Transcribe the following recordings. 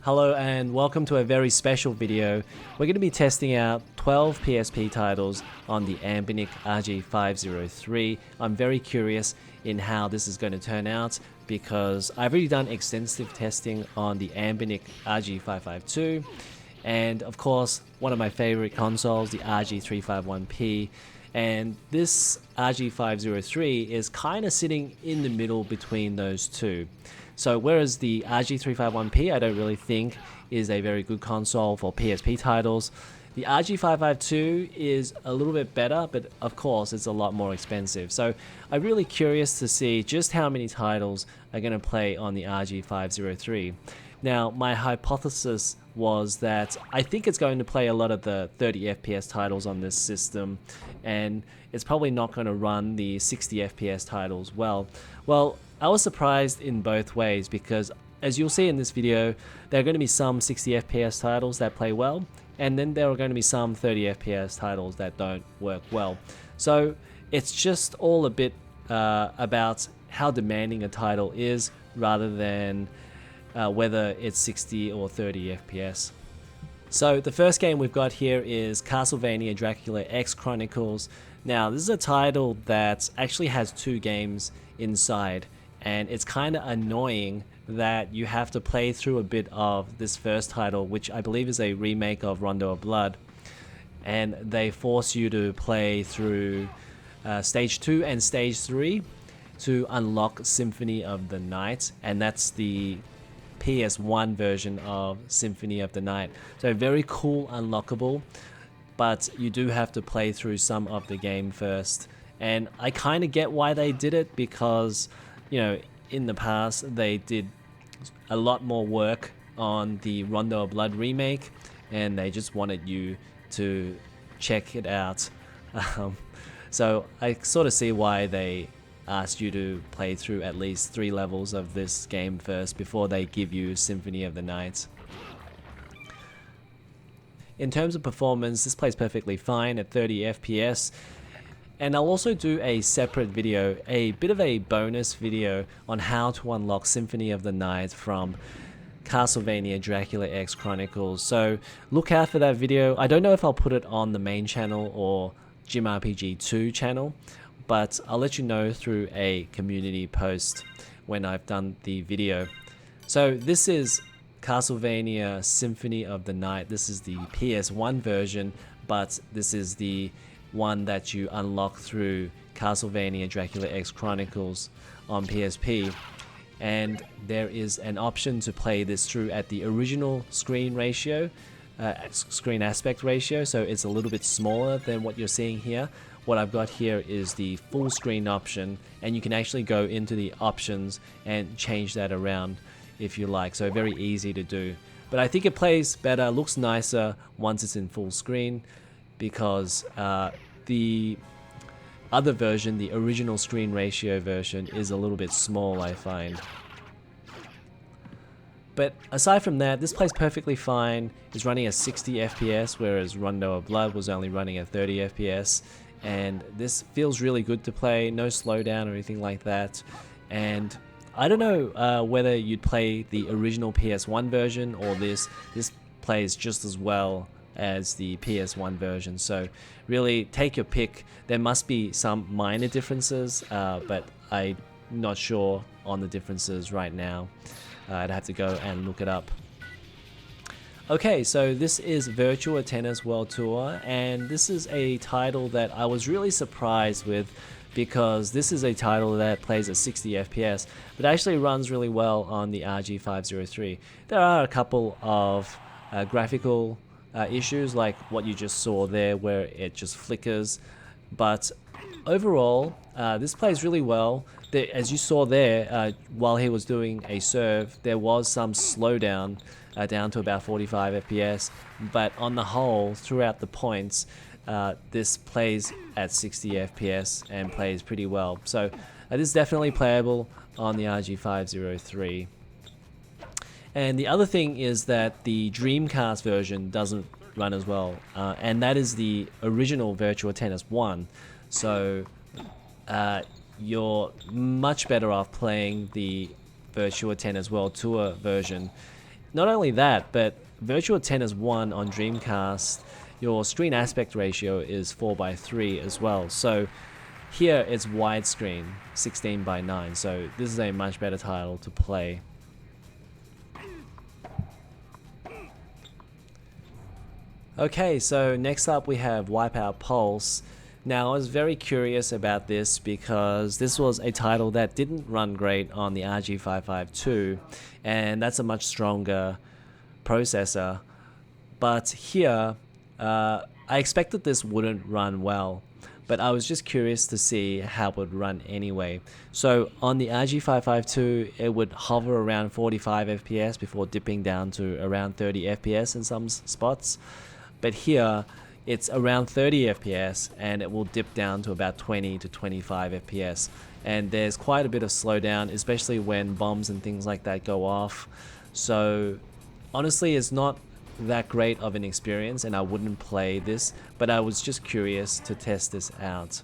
Hello and welcome to a very special video. We're going to be testing out 12 PSP titles on the Anbernic RG503. I'm very curious in how this is going to turn out because I've already done extensive testing on the Anbernic RG552 and of course one of my favorite consoles, the RG351P. And this RG503 is kind of sitting in the middle between those two. So whereas the RG351P I don't really think is a very good console for PSP titles, the RG552 is a little bit better, but of course it's a lot more expensive. So I'm really curious to see just how many titles are going to play on the RG503. Now my hypothesis was that I think it's going to play a lot of the 30 FPS titles on this system, and it's probably not going to run the 60 FPS titles well. Well, I was surprised in both ways because as you'll see in this video, there are going to be some 60 FPS titles that play well, and then there are going to be some 30 FPS titles that don't work well. So it's just all a bit about how demanding a title is rather than whether it's 60 or 30 FPS. So the first game we've got here is Castlevania Dracula X Chronicles. Now this is a title that actually has two games inside, and it's kind of annoying that you have to play through a bit of this first title, which I believe is a remake of Rondo of Blood, and they force you to play through stage 2 and stage 3 to unlock Symphony of the Night, and that's the PS1 version of Symphony of the Night. So very cool unlockable, but you do have to play through some of the game first. And I kind of get why they did it because, you know, in the past they did a lot more work on the Rondo of Blood remake and they just wanted you to check it out. So I sort of see why they asked you to play through at least 3 levels of this game first before they give you Symphony of the Night. In terms of performance, this plays perfectly fine at 30 FPS, and I'll also do a separate video, a bit of a bonus video on how to unlock Symphony of the Night from Castlevania Dracula X Chronicles. So look out for that video. I don't know if I'll put it on the main channel or Jim RPG 2 channel, but I'll let you know through a community post when I've done the video. So this is Castlevania Symphony of the Night. This is the PS1 version, but this is the one that you unlock through Castlevania Dracula X Chronicles on PSP. And there is an option to play this through at the original screen ratio, screen aspect ratio, so it's a little bit smaller than what you're seeing here. What I've got here is the full screen option, and you can actually go into the options and change that around if you like, so very easy to do. But I think it plays better, looks nicer once it's in full screen, because the other version, the original screen ratio version, is a little bit small, I find. But aside from that, this plays perfectly fine. It's running at 60 FPS, whereas Rondo of Blood was only running at 30 FPS. And this feels really good to play, no slowdown or anything like that. And I don't know whether you'd play the original PS1 version or this. This plays just as well as the PS1 version, so really take your pick. There must be some minor differences, but I'm not sure on the differences right now. I'd have to go and look it up. Okay, so this is Virtua Tennis World Tour, and this is a title that I was really surprised with because this is a title that plays at 60 FPS, but actually runs really well on the RG503. There are a couple of graphical issues like what you just saw there where it just flickers, but overall this plays really well. As you saw there, while he was doing a serve, there was some slowdown down to about 45 FPS, but on the whole, throughout the points, this plays at 60 FPS and plays pretty well. So it is definitely playable on the RG503. And the other thing is that the Dreamcast version doesn't run as well, and that is the original Virtua Tennis 1. So you're much better off playing the Virtua Tennis World Tour version not only that, but Virtua Tennis 1 on Dreamcast, your screen aspect ratio is 4:3 as well. So here it's widescreen, 16:9. So this is a much better title to play. Okay, so next up we have Wipeout Pulse. Now I was very curious about this because this was a title that didn't run great on the RG552, and that's a much stronger processor. But here, I expected this wouldn't run well, but I was just curious to see how it would run anyway. So on the RG552, it would hover around 45 FPS before dipping down to around 30 FPS in some spots. But here, it's around 30 FPS and it will dip down to about 20 to 25 FPS. And there's quite a bit of slowdown, especially when bombs and things like that go off. So honestly, it's not that great of an experience and I wouldn't play this, but I was just curious to test this out.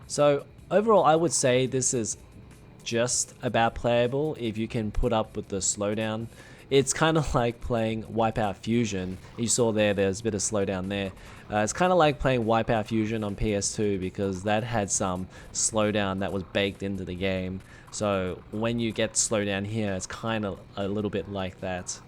So overall, I would say this is just about playable if you can put up with the slowdown. It's kind of like playing Wipeout Fusion. You saw there's a bit of slowdown there. It's kind of like playing Wipeout Fusion on PS2 because that had some slowdown that was baked into the game. So when you get slowdown here, it's kind of a little bit like that.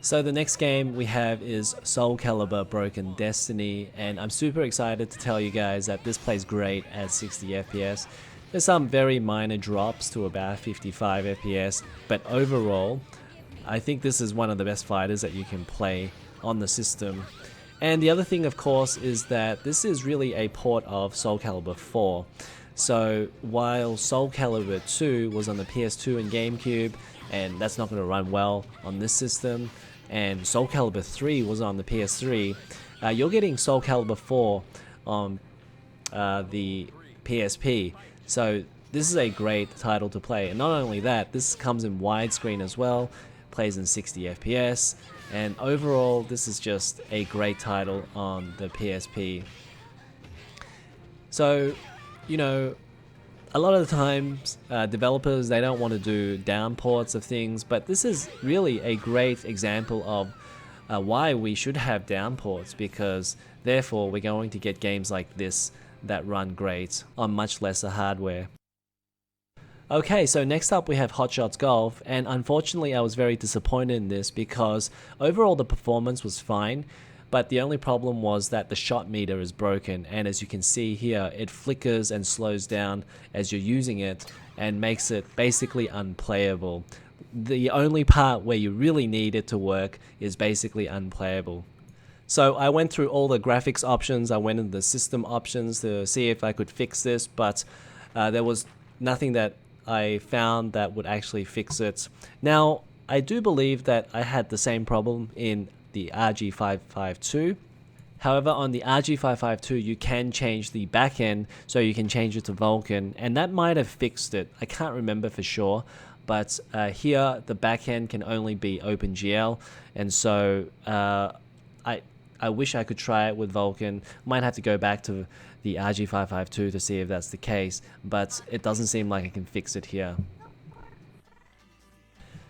So the next game we have is Soul Calibur Broken Destiny, and I'm super excited to tell you guys that this plays great at 60 FPS. There's some very minor drops to about 55 FPS, but overall, I think this is one of the best fighters that you can play on the system. And the other thing, of course, is that this is really a port of Soul Calibur 4. So while Soul Calibur 2 was on the PS2 and GameCube, and that's not going to run well on this system, and Soul Calibur 3 was on the PS3, you're getting Soul Calibur 4 on the PSP. So this is a great title to play. And not only that, this comes in widescreen as well, plays in 60 FPS, and overall this is just a great title on the PSP. So, you know, a lot of the times, developers, they don't want to do downports of things, but this is really a great example of why we should have downports, because therefore we're going to get games like this that run great on much lesser hardware. Okay, so next up we have Hot Shots Golf, and unfortunately I was very disappointed in this because overall the performance was fine, but the only problem was that the shot meter is broken, and as you can see here, it flickers and slows down as you're using it and makes it basically unplayable. The only part where you really need it to work is basically unplayable. So I went through all the graphics options, I went into the system options to see if I could fix this, but there was nothing that I found that would actually fix it. Now, I do believe that I had the same problem in the RG552. However, on the RG552 you can change the backend, so you can change it to Vulkan, and that might have fixed it. I can't remember for sure, but here the backend can only be OpenGL, and so I wish I could try it with Vulkan. Might have to go back to the RG552 to see if that's the case, but it doesn't seem like I can fix it here.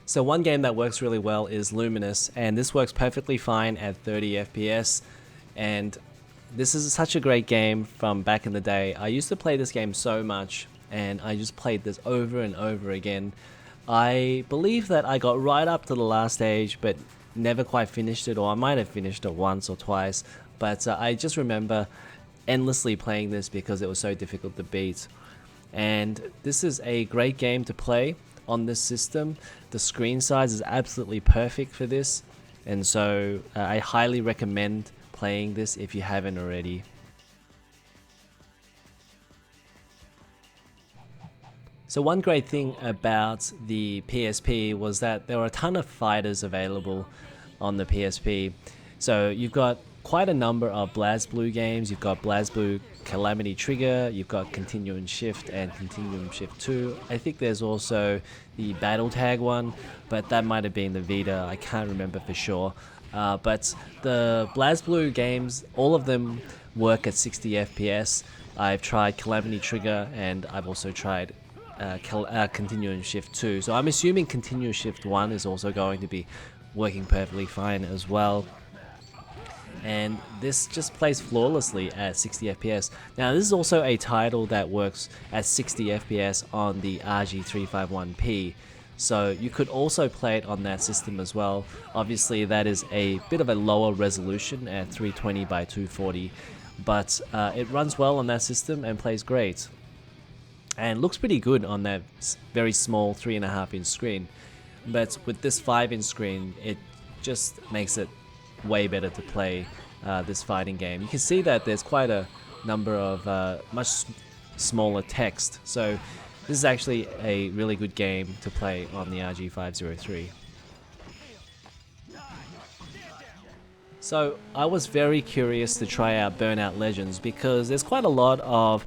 So one game that works really well is Lumines, and this works perfectly fine at 30 FPS, and this is such a great game from back in the day. I used to play this game so much, and I just played this over and over again. I believe that I got right up to the last stage, but never quite finished it, or I might have finished it once or twice, but I just remember endlessly playing this because it was so difficult to beat. And this is a great game to play on this system. The screen size is absolutely perfect for this, and so I highly recommend playing this if you haven't already. So one great thing about the PSP was that there were a ton of fighters available on the PSP. So you've got quite a number of Blazblue games. You've got Blazblue Calamity Trigger, you've got Continuum Shift and Continuum Shift 2. I think there's also the Battle Tag one, but that might have been the Vita, I can't remember for sure. But the Blazblue games, all of them work at 60 FPS. I've tried Calamity Trigger and I've also tried Continuum Shift 2. So I'm assuming Continuum Shift 1 is also going to be working perfectly fine as well. And this just plays flawlessly at 60 FPS. Now this is also a title that works at 60 FPS on the RG351P. So you could also play it on that system as well. Obviously that is a bit of a lower resolution at 320 by 240, but it runs well on that system and plays great. And looks pretty good on that very small 3.5-inch screen. But with this 5-inch screen, it just makes it way better to play this fighting game. You can see that there's quite a number of much smaller text. So this is actually a really good game to play on the RG503. So I was very curious to try out Burnout Legends because there's quite a lot of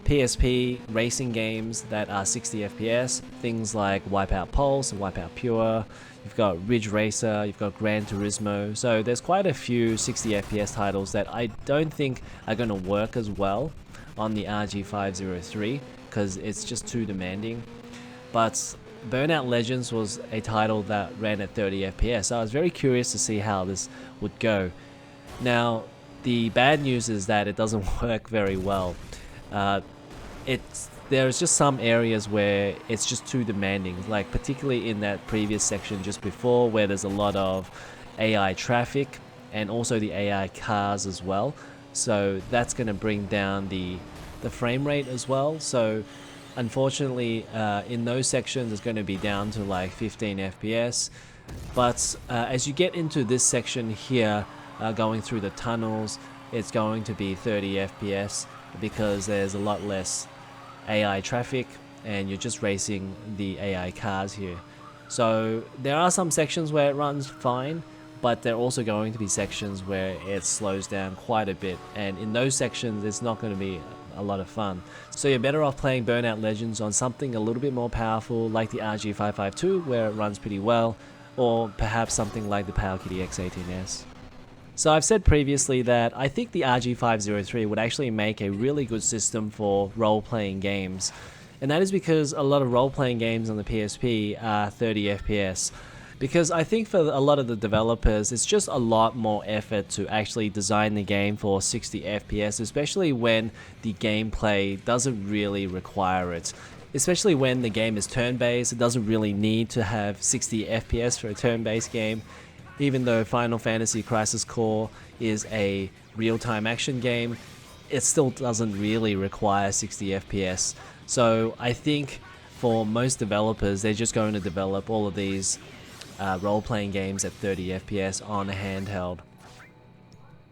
PSP racing games that are 60 FPS, things like Wipeout Pulse and Wipeout Pure. You've got Ridge Racer, you've got Gran Turismo, so there's quite a few 60 FPS titles that I don't think are going to work as well on the RG503 because it's just too demanding. But Burnout Legends was a title that ran at 30 FPS, so I was very curious to see how this would go. Now, the bad news is that it doesn't work very well. There's just some areas where it's just too demanding, like particularly in that previous section just before where there's a lot of AI traffic and also the AI cars as well. So that's going to bring down the frame rate as well. So unfortunately in those sections it's going to be down to like 15 FPS. But as you get into this section here, going through the tunnels, it's going to be 30 FPS because there's a lot less AI traffic and you're just racing the AI cars here. So there are some sections where it runs fine, but there are also going to be sections where it slows down quite a bit, and in those sections it's not going to be a lot of fun. So you're better off playing Burnout Legends on something a little bit more powerful like the RG552 where it runs pretty well, or perhaps something like the Valkyria X18S. So I've said previously that I think the RG503 would actually make a really good system for role-playing games. And that is because a lot of role-playing games on the PSP are 30 FPS. Because I think for a lot of the developers, it's just a lot more effort to actually design the game for 60 FPS, especially when the gameplay doesn't really require it. Especially when the game is turn-based, it doesn't really need to have 60 FPS for a turn-based game. Even though Final Fantasy Crisis Core is a real-time action game, it still doesn't really require 60 FPS. So I think for most developers, they're just going to develop all of these role-playing games at 30 FPS on a handheld.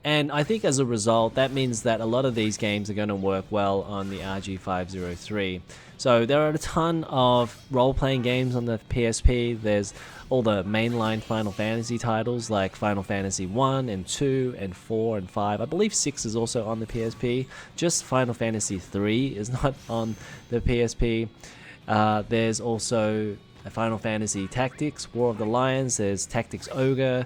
And I think as a result, that means that a lot of these games are going to work well on the RG503. So there are a ton of role-playing games on the PSP. There's all the mainline Final Fantasy titles like Final Fantasy 1 and 2 and 4 and 5. I believe 6 is also on the PSP. Just Final Fantasy 3 is not on the PSP. There's also Final Fantasy Tactics, War of the Lions. There's Tactics Ogre.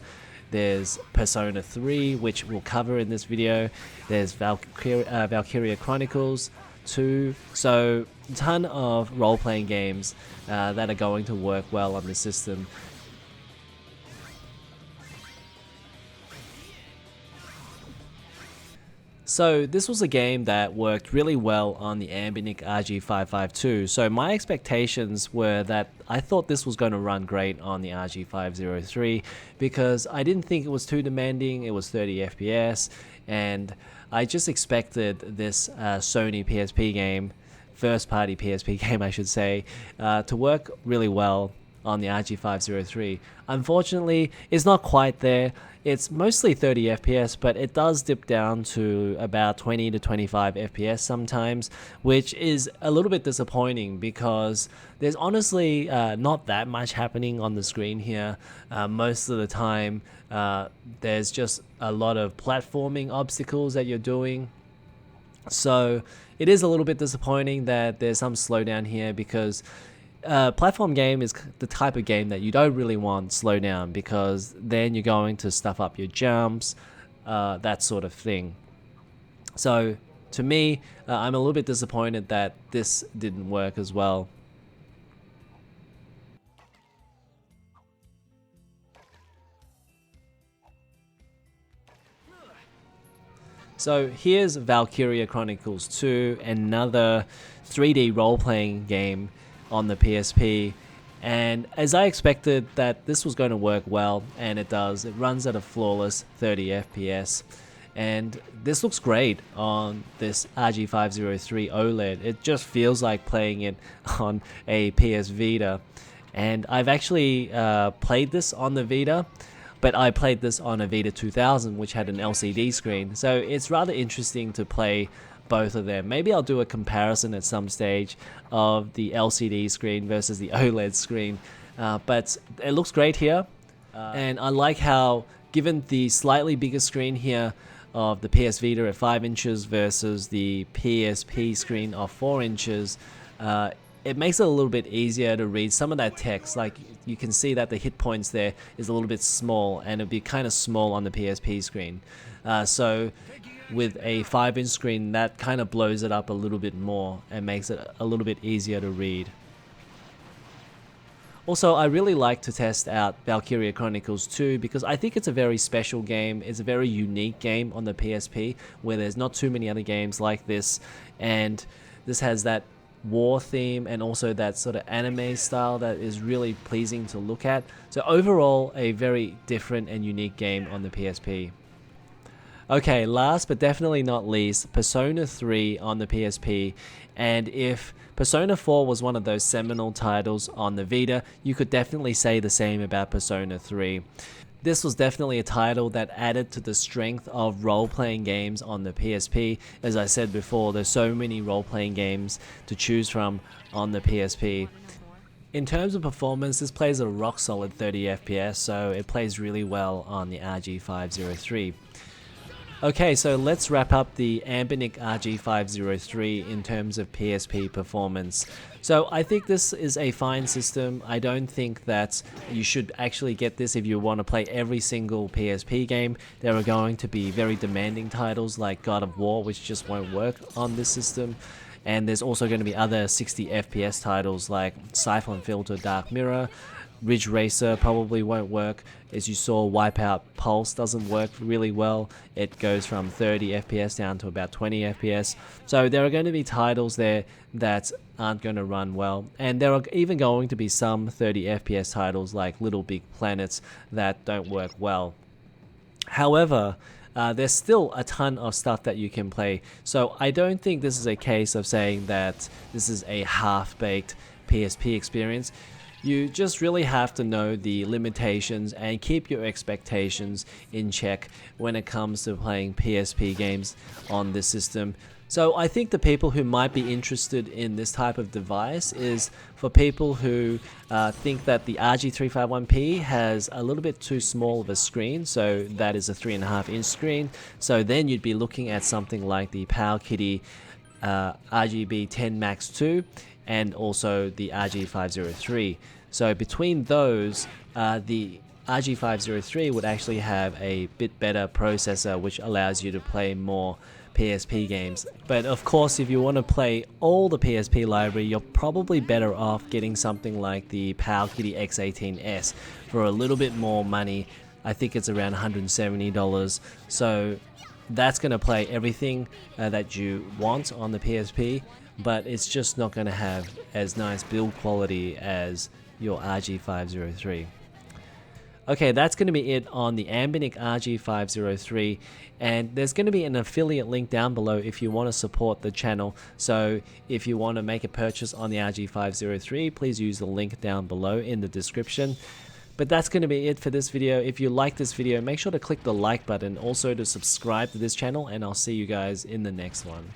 There's Persona 3, which we'll cover in this video. There's Valkyria Chronicles II. So a ton of role-playing games that are going to work well on the system. So this was a game that worked really well on the Anbernic RG552. So my expectations were that I thought this was going to run great on the RG503 because I didn't think it was too demanding. It was 30 FPS and I just expected this Sony PSP game, first party PSP game I should say, to work really well on the RG503. Unfortunately, it's not quite there. It's mostly 30 FPS, but it does dip down to about 20 to 25 FPS sometimes, which is a little bit disappointing because there's honestly not that much happening on the screen here. Most of the time, there's just a lot of platforming obstacles that you're doing. So it is a little bit disappointing that there's some slowdown here, because platform game is the type of game that you don't really want slow down, because then you're going to stuff up your jumps, that sort of thing. So to me, I'm a little bit disappointed that this didn't work as well. So here's Valkyria Chronicles 2, another 3D role-playing game on the PSP. And as I expected that this was going to work well, and it does. It runs at a flawless 30 FPS. And this looks great on this RG503 OLED. It just feels like playing it on a PS Vita. And I've actually played this on the Vita, but I played this on a Vita 2000, which had an LCD screen. So it's rather interesting to play both of them. Maybe I'll do a comparison at some stage of the LCD screen versus the OLED screen. But it looks great here. And I like how, given the slightly bigger screen here of the PS Vita at 5 inches versus the PSP screen of 4 inches, it makes it a little bit easier to read some of that text. Like, you can see that the hit points there is a little bit small, and it'd be kind of small on the PSP screen. So with a 5-inch screen, that kind of blows it up a little bit more and makes it a little bit easier to read. Also, I really like to test out Valkyria Chronicles 2 because I think it's a very special game. It's a very unique game on the PSP, where there's not too many other games like this, and this has that war theme and also that sort of anime style that is really pleasing to look at. So overall, a very different and unique game on the PSP. Okay, last but definitely not least, Persona 3 on the PSP. And if Persona 4 was one of those seminal titles on the Vita, you could definitely say the same about Persona 3. This was definitely a title that added to the strength of role-playing games on the PSP. As I said before, there's so many role-playing games to choose from on the PSP. In terms of performance, this plays a rock-solid 30 FPS, so it plays really well on the RG503. Okay, so let's wrap up the Anbernic RG503 in terms of PSP performance. So I think this is a fine system. I don't think that you should actually get this if you want to play every single PSP game. There are going to be very demanding titles like God of War, which just won't work on this system. And there's also going to be other 60 FPS titles like Siphon Filter Dark Mirror. Ridge Racer probably won't work. As you saw, Wipeout Pulse doesn't work really well. It goes from 30 FPS down to about 20 FPS. So there are going to be titles there that aren't going to run well. And there are even going to be some 30 FPS titles like Little Big Planets that don't work well. However, there's still a ton of stuff that you can play. So I don't think this is a case of saying that this is a half-baked PSP experience. You just really have to know the limitations and keep your expectations in check when it comes to playing PSP games on this system. So I think the people who might be interested in this type of device is for people who think that the RG351P has a little bit too small of a screen, so that is a 3.5-inch screen. So then you'd be looking at something like the PowerKitty RGB 10 Max 2 and also the RG503. So between those, the RG503 would actually have a bit better processor, which allows you to play more PSP games. But of course, if you want to play all the PSP library, you're probably better off getting something like the PowerKitty X18S for a little bit more money. I think it's around $170. So that's going to play everything that you want on the PSP, but it's just not going to have as nice build quality as your RG503. Okay, that's going to be it on the Anbernic RG503, and there's going to be an affiliate link down below if you want to support the channel. So if you want to make a purchase on the RG503, please use the link down below in the description. But that's going to be it for this video. If you like this video, make sure to click the like button, also to subscribe to this channel, and I'll see you guys in the next one.